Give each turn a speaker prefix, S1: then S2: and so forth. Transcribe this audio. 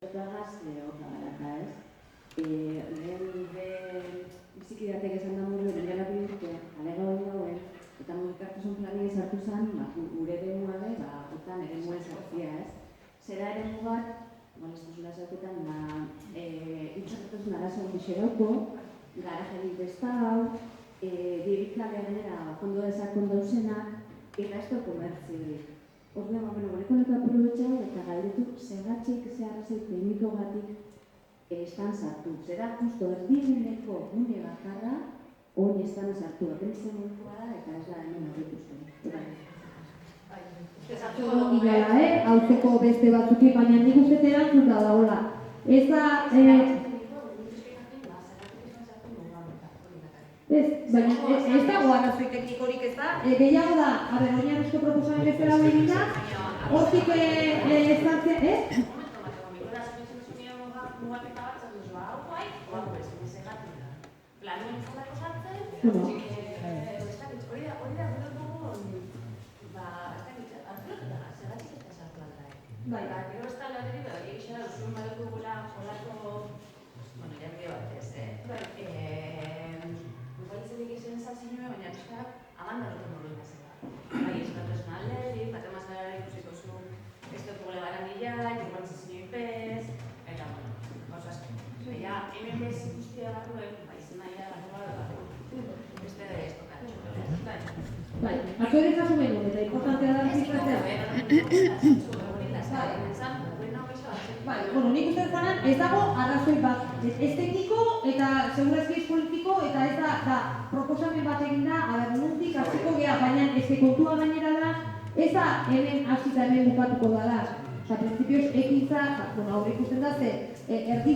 S1: Zertagaz, hota gara, ez? Lehen bizikidatek esan da muru, dela bi urte, alega hori dauen, eta mugikartasun plani sartu zen, gure eremua be, otan eremuen sartzia, ez? Zera eremu bat, ez dauketan, itxartasun arazo bixerauko, garajerik besta hau, dirikla gainera fondo dezakon dauzenak, eta ez da komertziorik. Orduan, honeko aprobetxau eta galdetu zergatik zeharrazei teknikogatik estan sartu. Zera, justo erdiguneko gune bakarra hori estan sartu. Apentzen modukoa da eta ez da hemen horretuzten.
S2: Hauzeko beste batzuki, baina nik uste erantzuta dagoela. Ez da... Ez dago arrazoi teknikorik ez da, gehiago da, oinarrizko proposamen ez dela egin da, hortik estartzen, ez? Aktualiz asu behin, eta importantea da registratzea. Nik uste zanen, ez dago arrazoi bat. Ez tekniko eta segurazki ez politiko eta ez da proposamen bat egin da, nondik hasiko gea, baina ez kontua gainera da, ez da hemen hasita hemen bukatuko dala. Printzipioz ekintza, aurre ikusten da ze, erdi